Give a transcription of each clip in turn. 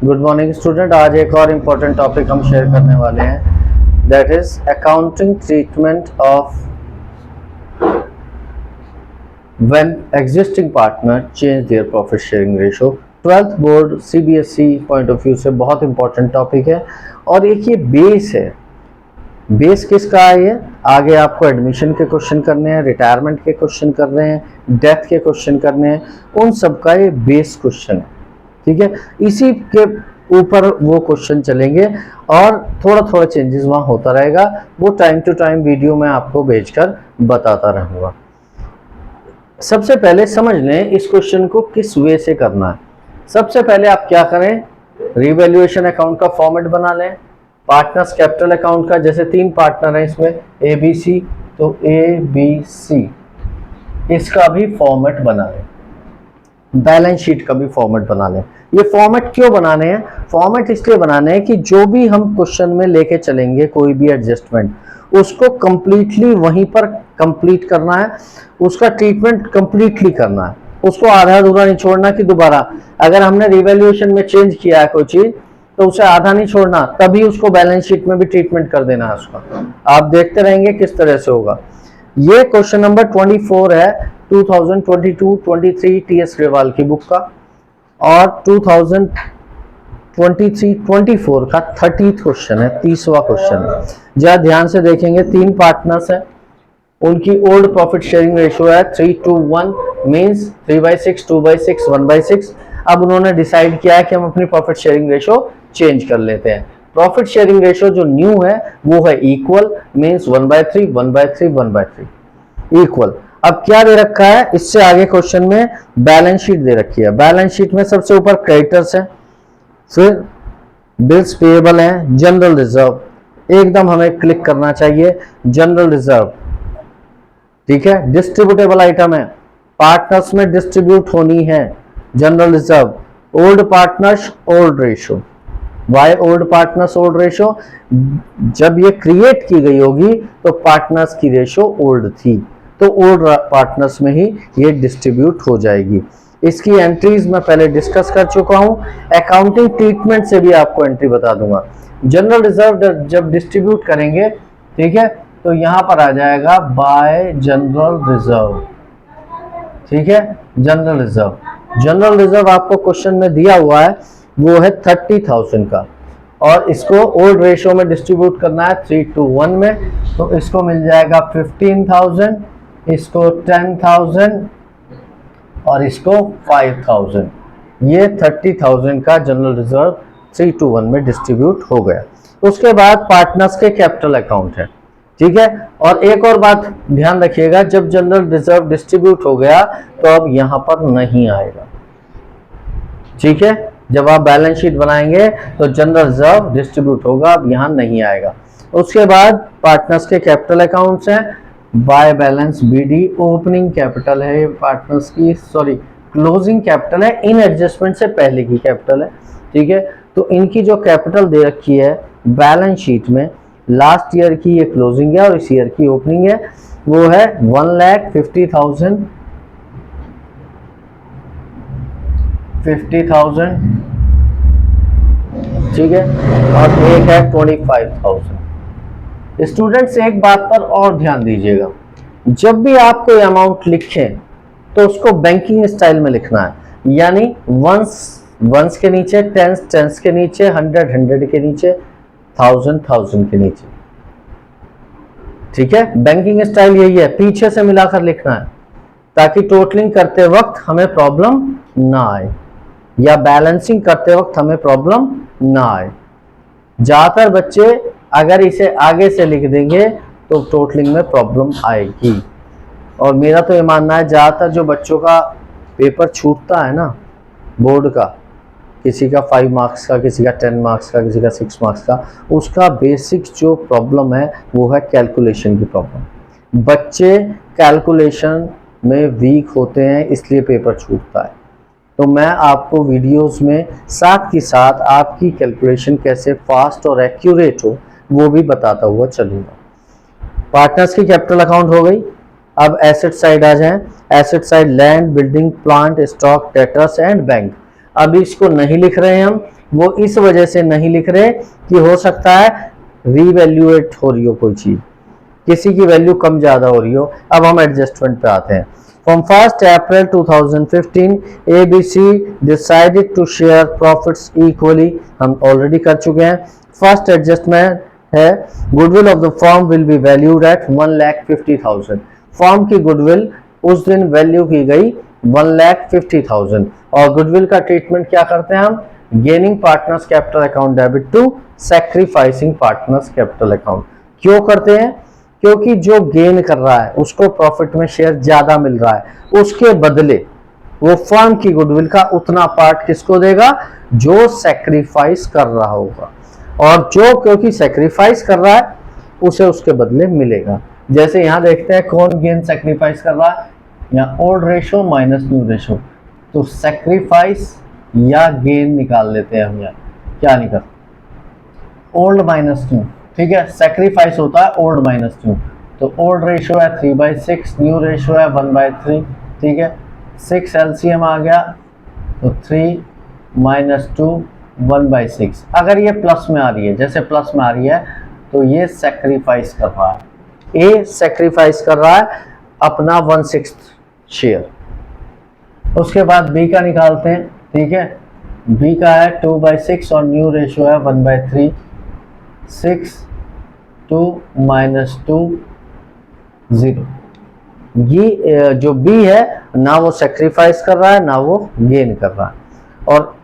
Good morning student. आज एक और इम्पोर्टेंट टॉपिक हम शेयर करने वाले हैं, that is accounting treatment of when existing partner change their profit sharing ratio. 12th board CBSE point of view से बहुत इंपॉर्टेंट टॉपिक है और एक ये बेस है। बेस किसका है? ये आगे आपको एडमिशन के क्वेश्चन करने हैं, रिटायरमेंट के क्वेश्चन कर रहे हैं, डेथ के क्वेश्चन करने हैं, उन सब का ये बेस क्वेश्चन है। ठीक है, इसी के ऊपर वो क्वेश्चन चलेंगे और थोड़ा थोड़ा चेंजेस वहाँ होता रहेगा। वो टाइम टू टाइम वीडियो में आपको भेजकर बताता रहूँगा। सबसे पहले समझ लें इस क्वेश्चन को किस वे से करना है। सबसे पहले आप क्या करें, रिवैल्यूएशन अकाउंट का फॉर्मेट बना लें। पार्टनर्स कैपिटल अकाउंट का, जैसे 3 पार्टनर हैं इसमें ए बी सी, तो ए बी सी इसका भी फॉर्मेट बना लें। बैलेंस शीट का भी फॉर्मेट बना लें। ये फॉर्मेट क्यों बनाने हैं? फॉर्मेट इसलिए बनाने हैं कि जो भी हम क्वेश्चन में लेके चलेंगे, कोई भी एडजस्टमेंट, उसको कंप्लीटली वहीं पर कंप्लीट करना है, उसका ट्रीटमेंट कंप्लीटली करना है, उसको आधा अधूरा नहीं छोड़ना कि दोबारा अगर हमने रिवैल्यूएशन में चेंज किया है कोई चीज तो उसे आधा नहीं छोड़ना, तभी उसको बैलेंस शीट में भी ट्रीटमेंट कर देना है उसका। आप देखते रहेंगे किस तरह से होगा। ये क्वेश्चन नंबर 24 है 2022-23 टीएस ग्रेवाल की बुक का, और 2023-24 का 30th क्वेश्चन है, 30वां क्वेश्चन है। जरा ध्यान से देखेंगे, 3 पार्टनर्स हैं, उनकी ओल्ड प्रॉफिट शेयरिंग रेशियो है 3:1, मींस 3/6, 2/6, 1/6। अब उन्होंने डिसाइड किया है कि हम अपनी प्रॉफिट शेयरिंग रेशियो चेंज कर लेते हैं। प्रॉफिट शेयरिंग रेशियो जो न्यू है वो है इक्वल, मींस 1/3, 1/3, 1/3 इक्वल। अब क्या दे रखा है इससे आगे क्वेश्चन में? बैलेंस शीट दे रखी है। बैलेंस शीट में सबसे ऊपर क्रेडिटर्स है, फिर बिल्स पेएबल है, जनरल रिजर्व, एकदम हमें क्लिक करना चाहिए जनरल रिजर्व। ठीक है, डिस्ट्रीब्यूटेबल आइटम है, पार्टनर्स में डिस्ट्रीब्यूट होनी है, general reserve. Old partners old ratio, why old partners old ratio? जब ये क्रिएट की गई होगी तो पार्टनर्स की रेशो ओल्ड थी, तो ओल्ड पार्टनर्स में ही ये डिस्ट्रीब्यूट हो जाएगी। इसकी एंट्रीज मैं पहले डिस्कस कर चुका हूं, अकाउंटिंग ट्रीटमेंट से भी आपको एंट्री बता दूंगा। जनरल रिजर्व जब डिस्ट्रीब्यूट करेंगे, ठीक है, तो यहां पर आ जाएगा बाय जनरल रिजर्व। ठीक है, जनरल रिजर्व, जनरल रिजर्व आपको क्वेश्चन में दिया हुआ है वो है 30,000 का, और इसको ओल्ड रेशियो में डिस्ट्रीब्यूट करना है 3:1 में, तो इसको मिल जाएगा 15,000, इसको 10,000 और इसको 5,000। ये 30,000 का जनरल रिजर्व 3:1 में डिस्ट्रीब्यूट हो गया। उसके बाद पार्टनर्स के कैपिटल अकाउंट है। ठीक है, और एक और बात ध्यान रखिएगा, जब जनरल रिजर्व डिस्ट्रीब्यूट हो गया तो अब यहां पर नहीं आएगा। ठीक है, जब आप बैलेंस शीट बनाएंगे तो जनरल रिजर्व डिस्ट्रीब्यूट होगा, अब यहां नहीं आएगा। उसके बाद पार्टनर्स के कैपिटल अकाउंट्स हैं, by balance B D, opening capital है पार्टनर्स की, सॉरी क्लोजिंग कैपिटल है, इन एडजस्टमेंट से पहले की कैपिटल है। ठीक है, तो इनकी जो कैपिटल दे रखी है बैलेंस शीट में, लास्ट ईयर की ये क्लोजिंग है और इस ईयर की ओपनिंग है, वो है 1,50,000, 50,000, ठीक है, और एक है 25,000। स्टूडेंट्स एक बात पर और ध्यान दीजिएगा, जब भी आप कोई अमाउंट लिखें तो उसको बैंकिंग स्टाइल में लिखना है, यानी वंस के नीचे, टेंस के नीचे, 100 के नीचे, 1000 के नीचे। ठीक है, बैंकिंग स्टाइल यही है, पीछे से मिलाकर लिखना है ताकि टोटलिंग करते वक्त हमें प्रॉब्लम ना आए या बैलेंसिंग करते वक्त हमें प्रॉब्लम ना आए। ज्यादातर बच्चे अगर इसे आगे से लिख देंगे तो टोटलिंग में प्रॉब्लम आएगी, और मेरा तो ये मानना है ज्यादातर जो बच्चों का पेपर छूटता है ना बोर्ड का, किसी का 5 मार्क्स का, किसी का 10 मार्क्स का, किसी का 6 मार्क्स का, उसका बेसिक जो प्रॉब्लम है वो है कैलकुलेशन की प्रॉब्लम। बच्चे कैलकुलेशन में वीक होते हैं इसलिए पेपर छूटता है। तो मैं आपको वीडियोस में साथ के साथ आपकी कैलकुलेशन कैसे फास्ट और एक्यूरेट हो वो भी बताता हुआ चलूँगा। पार्टनर्स की कैपिटल अकाउंट हो गई। अब एसेट साइड आ जाएं। Asset side land, building, plant, stock, debtors and bank. अभी इसको नहीं लिख रहे हैं हम, वो इस वजह से नहीं लिख रहे कि हो सकता है रीवैल्यूएट हो रही हो कोई चीज, किसी की वैल्यू कम ज्यादा हो रही हो। अब हम एडजस्टमेंट पे आते हैं। From 1 April 2015 ABC decided to share profits equally, हम ऑलरेडी कर चुके हैं। फर्स्ट एडजस्टमेंट है goodwill of the firm will be valued at 1,50,000। Firm की गुडविल उस दिन वैल्यू की गई 1,50,000। और गुडविल का ट्रीटमेंट क्या करते हैं हम, gaining partners capital account debit to sacrificing partners capital account. क्यों करते हैं, क्योंकि जो गेन कर रहा है उसको प्रॉफिट में शेयर ज्यादा मिल रहा है, उसके बदले वो फर्म की गुडविल का उतना पार्ट किसको देगा, जो सैक्रिफाइस कर रहा होगा। और जो क्योंकि सैक्रिफाइस कर रहा है उसे उसके बदले मिलेगा। जैसे यहां देखते हैं कौन गेन सैक्रिफाइस कर रहा है, यहाँ old ratio minus new ratio, तो सैक्रिफाइस या गेन निकाल लेते हैं हम। यहाँ क्या निकल, ओल्ड माइनस न्यू, ठीक है, सैक्रिफाइस होता है ओल्ड माइनस न्यू। तो ओल्ड रेशो है 3/6, न्यू रेशो है 1/3, ठीक है। 6 LCM आ गया तो 3 - 2 1/6। अगर ये प्लस में आ रही है, जैसे प्लस में आ रही है, तो ये सैक्रिफाइस कर रहा है, ए सैक्रिफाइस कर रहा है अपना 1/6 शेयर। उसके बाद बी का निकालते हैं, ठीक है। बी का है 2/6 और न्यू रेशो है 1/3। 6 2 - 2 0। ये जो बी है ना वो सैक्रिफाइस कर रहा है ना वो गेन कर रहा है। और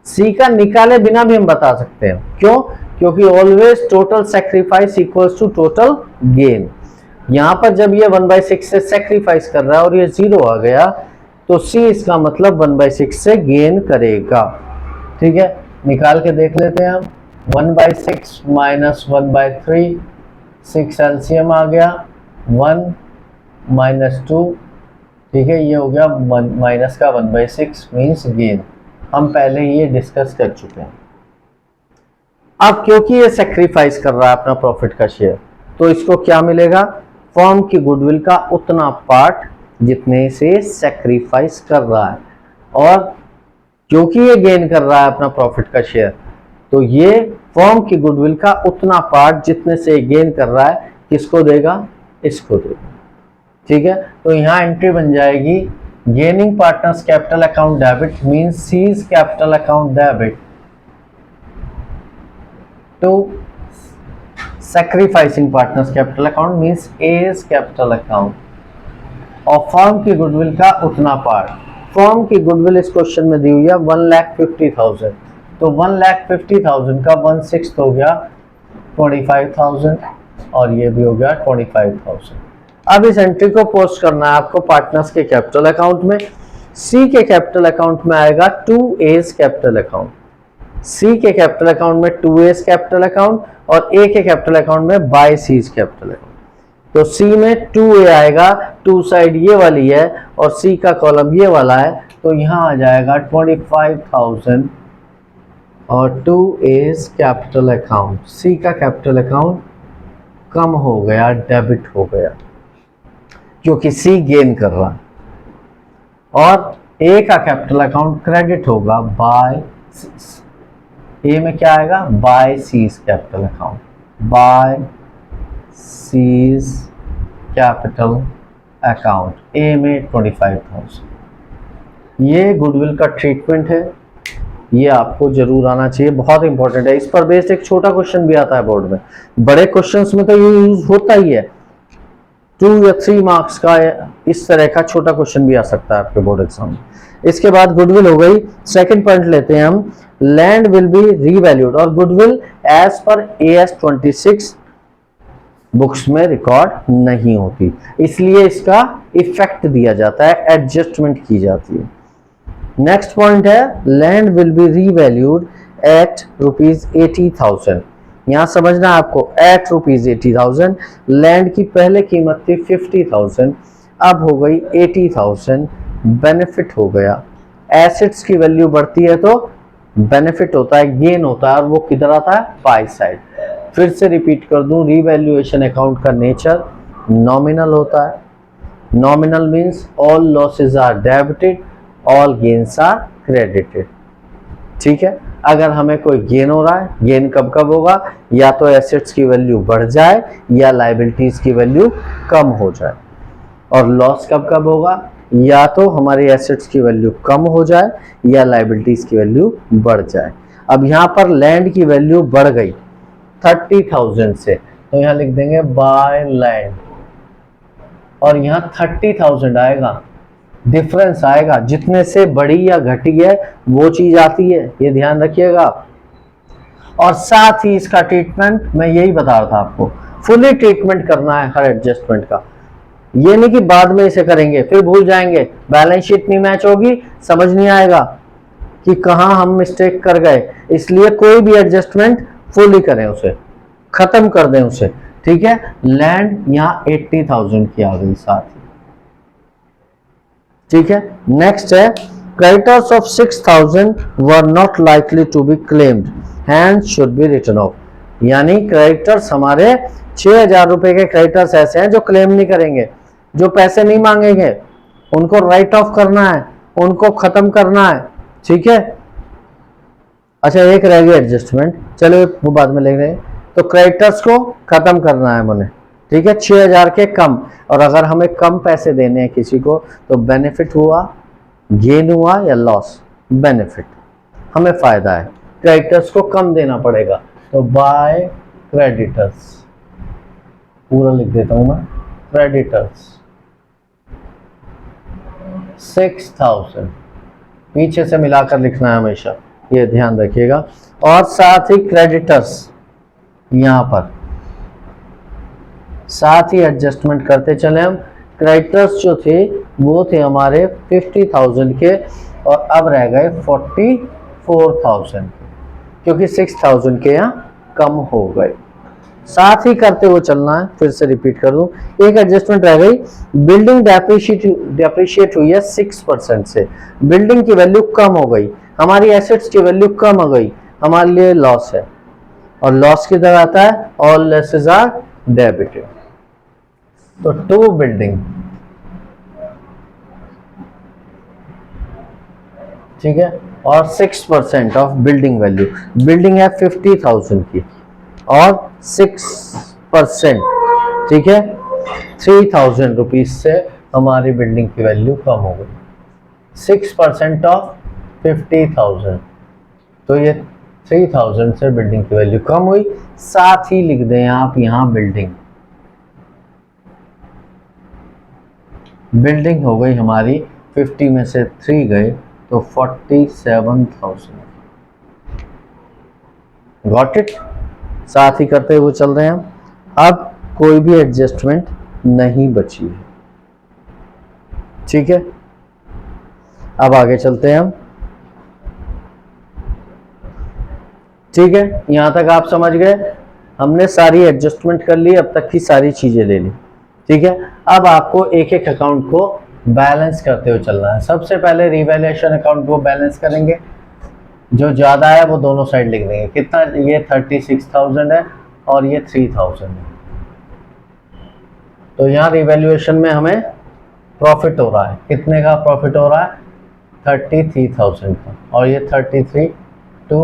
सी का निकाले बिना भी हम बता सकते हैं, क्यों, क्योंकि always total sacrifice equals to total gain. यहां पर जब ये 1/6 से सैक्रिफाइस कर रहा है और ये 0 आ गया, तो सी इसका मतलब 1/6 से गेन करेगा, ठीक है। निकाल के देख लेते हैं हम। 1/6 - 1/3, 6 LCM आ गया, 1 - 2, ठीक है। ये हो गया माइनस का 1/6 मीन्स गेन। हम पहले ही ये डिस्कस कर चुके हैं। अब क्योंकि ये सैक्रिफाइस कर रहा है अपना प्रॉफिट का शेयर, तो इसको क्या मिलेगा, फर्म की गुडविल का उतना पार्ट जितने से सैक्रिफाइस कर रहा है। और क्योंकि ये गेन कर रहा है अपना प्रॉफिट का शेयर, तो ये फर्म की गुडविल का उतना पार्ट जितने से गेन कर रहा है किसको देगा, इसको देगा, ठीक है। तो यहां एंट्री बन जाएगी gaining partners capital account debit means C's capital account debit to sacrificing partners capital account means A's capital account. और फर्म की गुडविल का उतना पार्ट, फर्म की गुडविल इस क्वेश्चन में दी हुई है 1,50,000, तो 1,50,000 का 1/6 हो गया 25,000 और ये भी हो गया 25,000। अब इस एंट्री को पोस्ट करना है आपको पार्टनर्स के कैपिटल अकाउंट में। सी के कैपिटल अकाउंट में आएगा 2A's कैपिटल अकाउंट, सी के कैपिटल अकाउंट में 2A's कैपिटल अकाउंट और ए के कैपिटल अकाउंट में बाय सीज कैपिटल अकाउंट। तो सी में 2A आएगा, 2 साइड ये वाली है और सी का कॉलम ये वाला है, तो यहां आ जाएगा 25,000 और 2A's कैपिटल अकाउंट। सी का कैपिटल अकाउंट कम हो गया, डेबिट हो गया, क्योंकि सी गेन कर रहा है। और ए का कैपिटल अकाउंट क्रेडिट होगा बाय, ए में क्या आएगा, by C's capital account, by C's capital account, A में 25,000। ये गुडविल का ट्रीटमेंट है, ये आपको जरूर आना चाहिए, बहुत इंपॉर्टेंट है। इस पर बेस्ड एक छोटा क्वेश्चन भी आता है बोर्ड में, बड़े क्वेश्चंस में तो ये यूज होता ही है, 2 या 3 मार्क्स का इस तरह का छोटा क्वेश्चन भी आ सकता है आपके बोर्ड एग्जाम में। इसके बाद गुडविल हो गई। सेकंड पॉइंट लेते हैं हम, लैंड विल बी रीवैल्यूड। और goodwill as per AS 26 books में रिकॉर्ड नहीं होती, इसलिए इसका इफेक्ट दिया जाता है, एडजस्टमेंट की जाती है। नेक्स्ट पॉइंट है land will be revalued at ₹80,000। यहां समझना है आपको, एट ₹80,000। लैंड की पहले कीमत थी 50,000, अब हो गई 80,000, बेनिफिट हो गया। एसेट्स की वैल्यू बढ़ती है तो बेनिफिट होता है, गेन होता है, और वो किधर आता है, बाय साइड। फिर से रिपीट कर दूं, रीवैल्यूएशन अकाउंट का नेचर नॉमिनल होता है। Nominal means all losses are debited, all gains are credited, ठीक है। अगर हमें कोई गेन हो रहा है, गेन कब कब होगा, या तो एसेट्स की वैल्यू बढ़ जाए या लाइबिलिटीज की वैल्यू कम हो जाए। और लॉस कब कब होगा, या तो हमारी एसेट्स की वैल्यू कम हो जाए या लाइबिलिटीज की वैल्यू बढ़ जाए। अब यहाँ पर लैंड की वैल्यू बढ़ गई 30,000 से, तो यहाँ लिख देंगे बाय लैंड, और यहाँ 30,000 आएगा, डिफरेंस आएगा, जितने से बड़ी या घटी है वो चीज आती है, ये ध्यान रखिएगा। और साथ ही इसका ट्रीटमेंट मैं यही बता रहा था आपको, फुली ट्रीटमेंट करना है हर एडजस्टमेंट का। ये नहीं कि बाद में इसे करेंगे फिर भूल जाएंगे, बैलेंस शीट नहीं मैच होगी, समझ नहीं आएगा कि कहां हम मिस्टेक कर गए। इसलिए कोई भी एडजस्टमेंट फुली करें, उसे खत्म कर दें उसे, ठीक है। लैंड यहाँ 80,000 की आ गई साथ ही, ठीक है। नेक्स्ट है creditors of 6,000 were not likely to be claimed hence should be written off। यानी क्रेडिटर्स हमारे 6,000 रुपए के क्रेडिटर्स ऐसे हैं जो क्लेम नहीं करेंगे, जो पैसे नहीं मांगेंगे, उनको राइट ऑफ करना है, उनको खत्म करना है, ठीक है। अच्छा एक रह गया एडजस्टमेंट, चलो वो बाद में ले रहे। तो क्रेडिटर्स को खत्म करना है मैंने, ठीक है, 6,000 के कम। और अगर हमें कम पैसे देने हैं किसी को तो बेनिफिट हुआ, गेन हुआ या लॉस, बेनिफिट, हमें फायदा है, क्रेडिटर्स को कम देना पड़ेगा। तो बाय क्रेडिटर्स पूरा लिख देता हूं मैं, क्रेडिटर्स 6,000 पीछे से मिलाकर लिखना है हमेशा, ये ध्यान रखिएगा। और साथ ही क्रेडिटर्स यहां पर साथ ही एडजस्टमेंट करते चले हम। क्रेडिटर्स जो थे वो थे हमारे 50,000 के, और अब रह गए 44,000 क्योंकि 6,000 के यहाँ कम हो गए। साथ ही करते हुए चलना है, फिर से रिपीट कर दूं, एक एडजस्टमेंट रह गई, बिल्डिंग डेप्रिशिएट हुई है 6% से, बिल्डिंग की वैल्यू कम हो गई, हमारी एसेट्स की वैल्यू कम हो गई, हमारे लिए लॉस है। और लॉस किधर आता है, ऑल लॉसेस आर डेबिटेड। तो टू बिल्डिंग, ठीक है, और 6% ऑफ बिल्डिंग वैल्यू, बिल्डिंग है 50,000 की और 6%, ठीक है, 3,000 रुपीज से हमारी बिल्डिंग की वैल्यू कम हो गई, 6% ऑफ 50,000, तो ये 3,000 से बिल्डिंग की वैल्यू कम हुई। साथ ही लिख दें आप यहां बिल्डिंग, बिल्डिंग हो गई हमारी 50 में से 3 गए तो 47,000, गॉट इट। साथ ही करते हुए चल रहे हैं हम, अब कोई भी एडजस्टमेंट नहीं बची है, ठीक है। अब आगे चलते हैं हम, ठीक है, यहां तक आप समझ गए, हमने सारी एडजस्टमेंट कर ली, अब तक की सारी चीजें ले ली, ठीक है। अब आपको एक एक अकाउंट को बैलेंस करते हुए चलना है। सबसे पहले रिवैल्यूएशन अकाउंट को बैलेंस करेंगे, जो ज्यादा है वो दोनों साइड लिख देंगे। कितना, ये 36,000 है और ये 3,000 है, तो यहाँ रिवैल्यूएशन में हमें प्रॉफिट हो रहा है, कितने का प्रॉफिट हो रहा है, 33,000 का, और ये 33 टू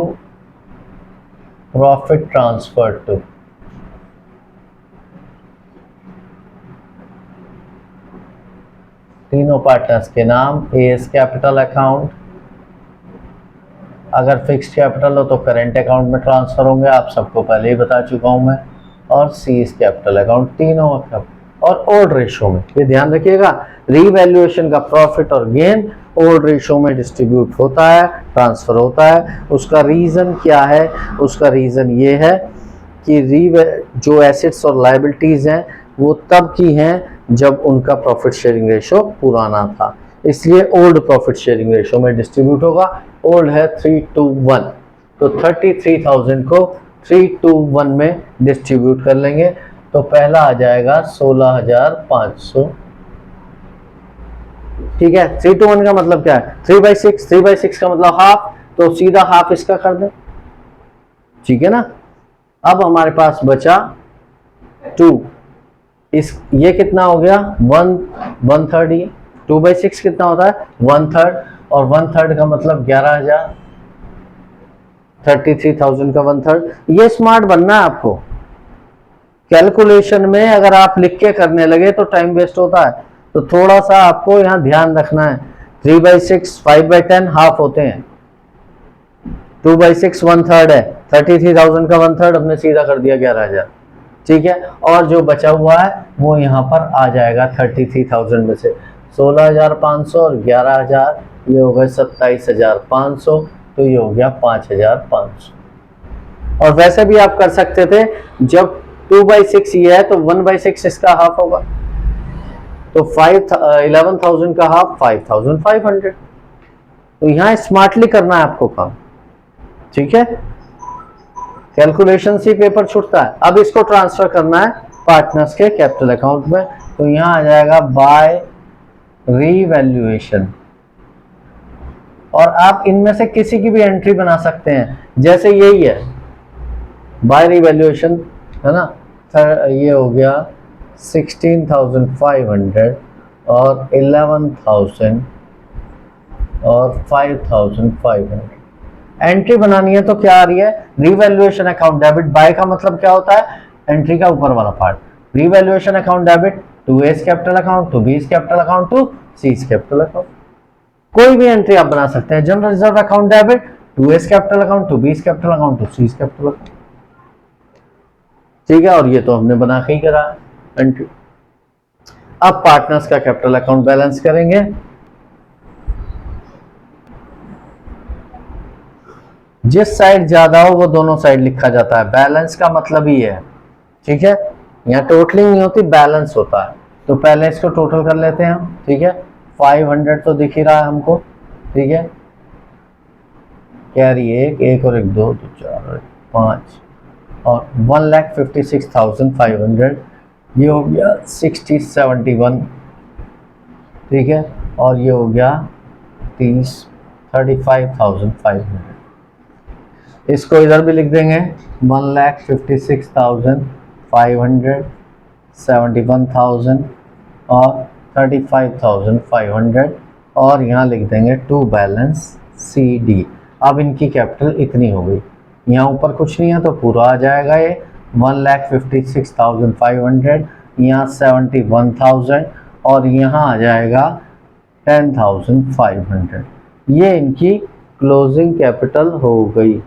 प्रॉफिट ट्रांसफर टू, तीनों पार्टनर्स के नाम, एएस कैपिटल अकाउंट, अगर फिक्स्ड कैपिटल हो तो करेंट अकाउंट में ट्रांसफर होंगे, आप सबको पहले ही बता चुका हूं मैं, और सीएस कैपिटल अकाउंट, तीनों अकाउंट, और ओल्ड रेशो में, ये ध्यान रखिएगा, रीवैल्यूएशन का प्रॉफिट और गेन ओल्ड रेशो में डिस्ट्रीब्यूट होता है, ट्रांसफर होता है। उसका रीजन क्या है, उसका रीजन ये है कि जो एसेट्स और लायबिलिटीज हैं वो तब की हैं जब उनका प्रॉफिट शेयरिंग रेशो पुराना था, इसलिए ओल्ड प्रॉफिट शेयरिंग रेशो में डिस्ट्रीब्यूट होगा। ओल्ड है 3:1, तो 33,000 को 3:1 में डिस्ट्रीब्यूट कर लेंगे, तो पहला आ जाएगा 16,500, ठीक है। 3:1 का मतलब क्या है, 3/6, 3/6 का मतलब हाफ, तो सीधा हाफ इसका कर दें, ठीक है ना। अब हमारे पास बचा 2, ये कितना हो गया, 1/3, ये 2/6 कितना होता है 1/3, और 1/3 का मतलब 11,000, 33,000 का 1/3। ये स्मार्ट बनना है आपको। कैलकुलेशन में अगर आप लिख के करने लगे तो टाइम वेस्ट होता है, तो थोड़ा सा आपको यहाँ ध्यान रखना है। 3/6, 5/10 हाफ होते हैं, 2/6 1/3 है। 33,000 का 1/3 हमने सीधा कर दिया 11,000, ठीक है। और जो बचा हुआ है वो यहाँ पर आ जाएगा 33,000 में से 16,500 और 11,000, ये हो गए 27,500, तो ये हो गया 5,500। और वैसे भी आप कर सकते थे, जब 2/6 ये है तो 1/6 इसका हाफ होगा, तो 11,000 का हाफ 5,500। तो यहाँ स्मार्टली करना है आपको काम, ठीक है। कैलकुलेशन से पेपर छूटता है। अब इसको ट्रांसफर करना है पार्टनर्स के कैपिटल अकाउंट में, तो यहाँ आ जाएगा बाय रीवैल्यूएशन। और आप इनमें से किसी की भी एंट्री बना सकते हैं, जैसे यही है बाय रीवैल्यूएशन, है ना। ये हो गया 16,500 और 11,000 और 5,500। एंट्री बनानी है तो क्या आ रही है, रीवैल्यूएशन अकाउंट डेबिट। बाय का मतलब क्या होता है, एंट्री का ऊपर वाला part. Revaluation account debit to A's capital account, to B's capital account, to C's capital account. कोई भी एंट्री आप बना सकते हैं। General reserve account debit to A's capital account, to B's capital account, to C's capital account, ठीक है। और ये तो हमने बना के ही करा एंट्री। अब पार्टनर्स का कैपिटल अकाउंट बैलेंस करेंगे। जिस साइड ज्यादा हो वो दोनों साइड लिखा जाता है, बैलेंस का मतलब ही है, ठीक है। यहाँ टोटलिंग नहीं होती, बैलेंस होता है। तो पहले इसको टोटल कर लेते हैं हम, ठीक है। 500 तो दिख ही रहा है हमको, ठीक है। कैरी एक और एक, दो, 4 और 5, और 1,56,500, ये हो गया 6071, ठीक है। और ये हो गया 35,500। इसको इधर भी लिख देंगे, 1,56,500, 71,000 और 35,500, और यहाँ लिख देंगे टू बैलेंस सी डी। अब इनकी कैपिटल इतनी हो गई, यहाँ ऊपर कुछ नहीं है तो पूरा आ जाएगा ये 1,56,500, यहाँ 71,000 और यहाँ आ जाएगा 10,500। ये इनकी क्लोजिंग कैपिटल हो गई।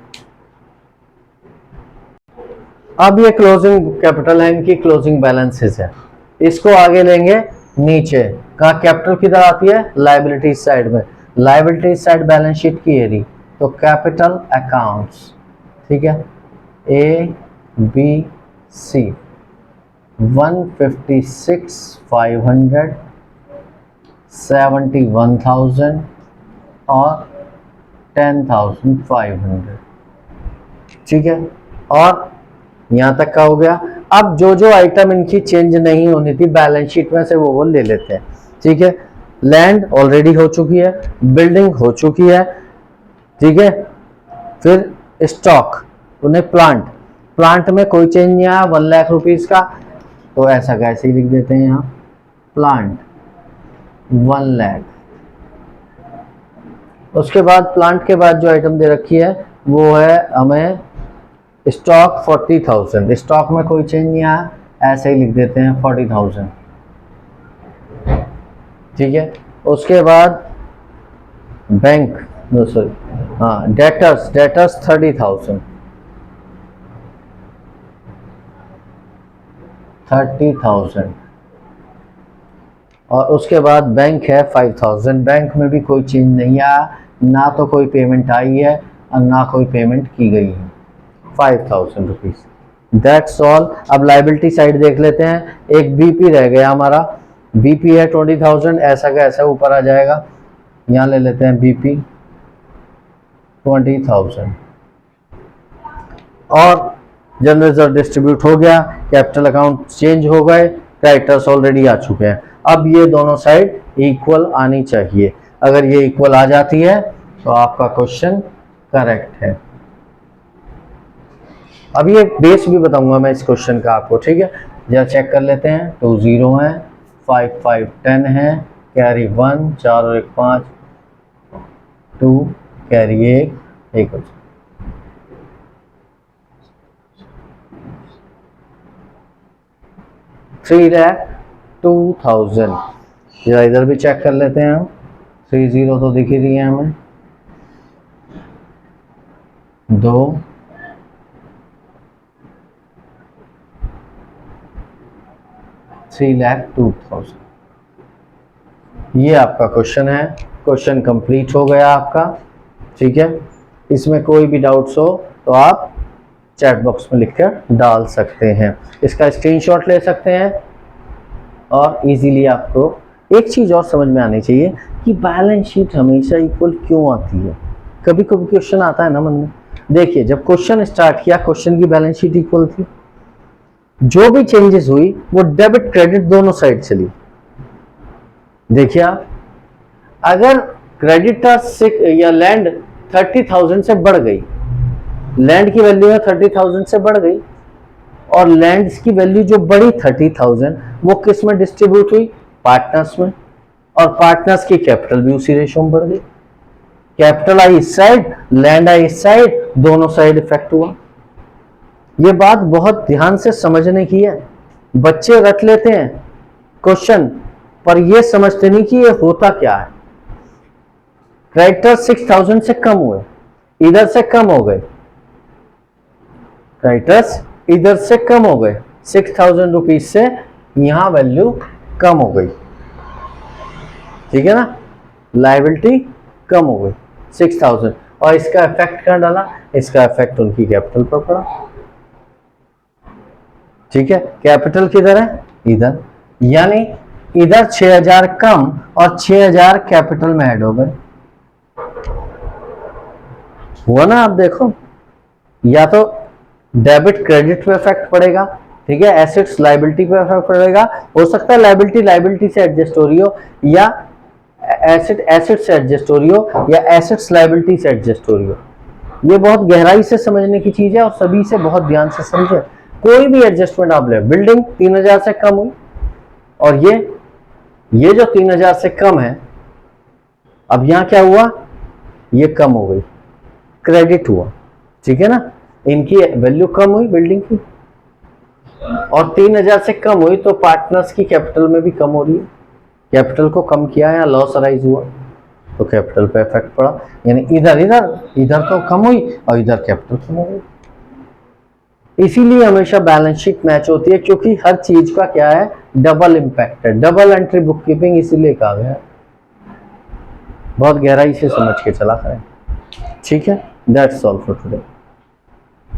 अब ये क्लोजिंग कैपिटल है, इनकी क्लोजिंग बैलेंसेस है। इसको आगे लेंगे नीचे, कहाँ कैपिटल किधर आती है, लायबिलिटीज साइड में। लायबिलिटीज साइड बैलेंस शीट की एरी, तो कैपिटल अकाउंट्स, ठीक है। ए बी सी 156,500, 71,000 और 10,500, ठीक है। और यहाँ तक का हो गया। अब जो जो आइटम इनकी चेंज नहीं होनी थी बैलेंस शीट में से वो ले लेते हैं, ठीक है। लैंड ऑलरेडी हो चुकी है, बिल्डिंग हो चुकी है, ठीक है। फिर स्टॉक, उन्हें प्लांट में कोई चेंज नहीं आया, 1 लाख रुपीज का, तो ऐसा कैसे ही लिख देते हैं यहाँ, प्लांट 1 लाख। उसके बाद प्लांट के बाद जो आइटम दे रखी है वो है हमें स्टॉक 40,000। स्टॉक में कोई चेंज नहीं आया, ऐसे ही लिख देते हैं 40,000, ठीक है। उसके बाद बैंक, सॉरी, हाँ, डेटर्स 30,000, 30,000। और उसके बाद बैंक है 5,000। बैंक में भी कोई चेंज नहीं आया, ना तो कोई पेमेंट आई है और ना कोई पेमेंट की गई है, 5,000 रुपीज। That's all. अब लाइबिलिटी साइड देख लेते हैं। एक बीपी रह गया हमारा, बीपी है 20,000, ऐसा का ऐसा ऊपर आ जाएगा। यहाँ ले लेते हैं बीपी 20,000। और जनरल रिजर्व डिस्ट्रीब्यूट हो गया, कैपिटल अकाउंट चेंज हो गए, क्रेडिटर्स ऑलरेडी आ चुके हैं। अब ये दोनों साइड इक्वल आनी चाहिए। अगर ये इक्वल आ जाती है तो आपका क्वेश्चन करेक्ट है। अब ये बेस भी बताऊंगा मैं इस क्वेश्चन का आपको, ठीक है। जरा चेक कर लेते हैं। 2 0 है, 5 5 10 है, कैरी 1, 4 और 1 5, 2 कैरी 1 1। 3,02,000। जरा इधर भी चेक कर लेते हैं हम, 30 तो दिख ही रही है हमें, 2 3,02,000। ये आपका क्वेश्चन है, क्वेश्चन कंप्लीट हो गया आपका। ठीक है, इसमें कोई भी डाउट्स हो तो आप चैट बॉक्स में लिखकर डाल सकते हैं, इसका स्क्रीनशॉट ले सकते हैं और इजीली आपको एक चीज़ और समझ में आनी चाहिए कि बैलेंस शीट हमेशा इक्वल क्यों आती है। कभी कभी क्वेश्चन आता है ना मन में, देखिए जब क्वेश्चन स्टार्ट किया क्वेश्चन की बैलेंस शीट इक्वल थी, जो भी चेंजेस हुई वो डेबिट क्रेडिट दोनों साइड चली। देखिए आप, अगर क्रेडिटर्स या लैंड 30,000 से बढ़ गई, लैंड की वैल्यू है 30,000 से बढ़ गई और लैंड्स की वैल्यू जो बढ़ी 30,000 वो किस में डिस्ट्रीब्यूट हुई, पार्टनर्स में, और पार्टनर्स की कैपिटल भी उसी रेशो में बढ़ गई। कैपिटल आई इस साइड, लैंड आई इस साइड, दोनों साइड इफेक्ट हुआ। ये बात बहुत ध्यान से समझने की है। बच्चे रट लेते हैं क्वेश्चन पर ये समझते नहीं कि ये होता क्या है। क्रेडिटर 6,000 से कम हुए, इधर से कम हो गए, क्रेडिटर्स इधर से कम हो गए, 6,000 रुपीज से यहां वैल्यू कम हो गई। ठीक है ना, लायबिलिटी कम हो गई 6,000, और इसका इफेक्ट कहां डाला, इसका इफेक्ट उनकी कैपिटल पर पड़ा। ठीक है, कैपिटल किधर है, इधर, यानी इधर 6,000 कम और 6,000 कैपिटल में ऐड हो गए। हुआ ना, आप देखो, या तो डेबिट क्रेडिट पे इफेक्ट पड़ेगा, ठीक है, एसेट्स लायबिलिटी पे इफेक्ट पड़ेगा, हो सकता है लायबिलिटी लायबिलिटी से एडजस्ट हो रही हो, या एसेट एसेट से एडजस्ट हो रही हो, या एसेट्स लायबिलिटी से एडजस्ट हो रही हो। ये बहुत गहराई से समझने की चीज है और सभी से बहुत ध्यान से समझे। कोई भी एडजस्टमेंट आप ले, बिल्डिंग 3,000 से कम हुई और ये जो 3,000 से कम है, अब यहां क्या हुआ, ये कम हो गई, क्रेडिट हुआ। ठीक है ना, इनकी वैल्यू कम हुई बिल्डिंग की, और 3,000 से कम हुई तो पार्टनर्स की कैपिटल में भी कम हो रही है। कैपिटल को कम किया या लॉस अराइज हुआ तो कैपिटल पे इफेक्ट पड़ा, यानी इधर इधर इधर तो कम हुई और इधर कैपिटल कम हो गई। इसीलिए हमेशा बैलेंस शीट मैच होती है, क्योंकि हर चीज का क्या है, डबल इंपैक्ट है, डबल एंट्री बुक कीपिंग इसीलिए कहा गया है। बहुत गहराई से समझ के चला करें। ठीक है, दैट्स ऑल फॉर टुडे।